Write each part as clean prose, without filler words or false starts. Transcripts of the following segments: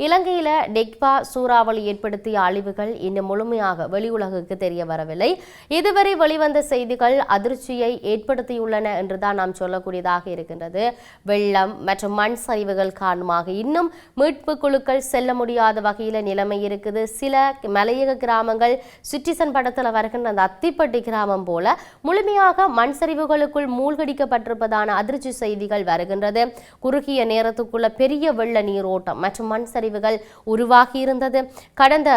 இலங்கையில டெக்பா சூறாவளி ஏற்படுத்திய அழிவுகள் இன்னும் முழுமையாக வெளி உலகுக்கு தெரிய வரவில்லை. இதுவரை வெளிவந்த செய்திகள் அதிர்ச்சியை ஏற்படுத்தியுள்ளன என்றுதான் நாம் சொல்லக்கூடியதாக இருக்கின்றது. வெள்ளம் மற்றும் மண் சரிவுகள் காரணமாக இன்னும் மீட்பு குழுக்கள் செல்ல முடியாத வகையில நிலைமை இருக்குது. சில மலையக கிராமங்கள் சிட்டிசன் படத்தில் வருகின்ற அந்த அத்திப்பட்டி கிராமம் போல முழுமையாக மண் சரிவுகளுக்குள் மூழ்கடிக்கப்பட்டிருப்பதான அதிர்ச்சி செய்திகள் வருகின்றது. குறுகிய நேரத்துக்குள்ள பெரிய வெள்ள நீரோட்டம் மற்றும் மண் சரிவுகள் உருவாகி இருந்தது. கடந்த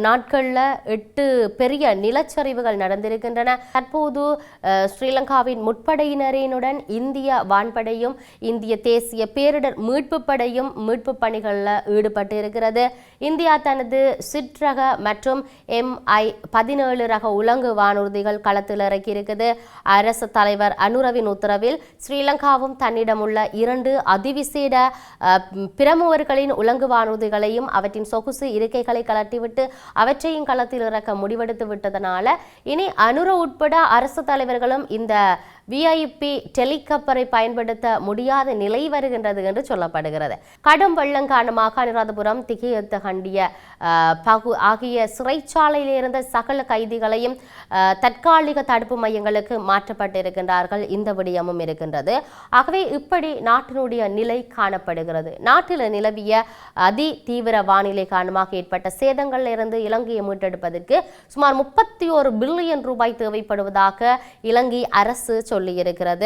நாட்கள்ல 8 பெரிய நிலச்சரிவுகள் நடந்திருக்கின்றன. தற்போது ஸ்ரீலங்காவின் முற்படையினரினுடன் இந்திய வான்படையும் இந்திய தேசிய பேரிடர் மீட்பு படையும் மீட்பு பணிகளில் ஈடுபட்டு இருக்கிறது. இந்தியா தனது சிற்றக மற்றும் MI-17 ரக உலங்கு வானூர்திகள் களத்தில் இறக்கி இருக்குது. அரசு தலைவர் அனுரவின் உத்தரவில் ஸ்ரீலங்காவும் தன்னிடம் உள்ள 2 அதிவிசேட பிரமுகர்களின் உலங்கு வானூர்திகளையும் அவற்றின் சொகுசு இருக்கைகளை கலட்டிவிட்டு அவற்றையும் களத்தில் இறக்க முடிவெடுத்து விட்டதனால இனி அனுர உட்பட அரசு தலைவர்களும் இந்த VIP டெலிகாப்டரை பயன்படுத்த முடியாத நிலை வருகின்றது என்று சொல்லப்படுகிறது. கடும் வெள்ளம் காரணமாக அனுராதபுரம் திகையத்தகண்டிய ஆகிய சிறைச்சாலையில் இருந்த சகல கைதிகளையும் தற்காலிக தடுப்பு மையங்களுக்கு மாற்றப்பட்டிருக்கின்றார்கள். இந்த விடயமும் இருக்கின்றது. ஆகவே இப்படி நாட்டினுடைய நிலை காணப்படுகிறது. நாட்டில் நிலவிய அதி தீவிர வானிலை காரணமாக ஏற்பட்ட சேதங்களில் இருந்து இலங்கையை மீட்டெடுப்பதற்கு சுமார் 31 பில்லியன் ரூபாய் தேவைப்படுவதாக இலங்கை அரசு சொல்லியிருக்கிறது.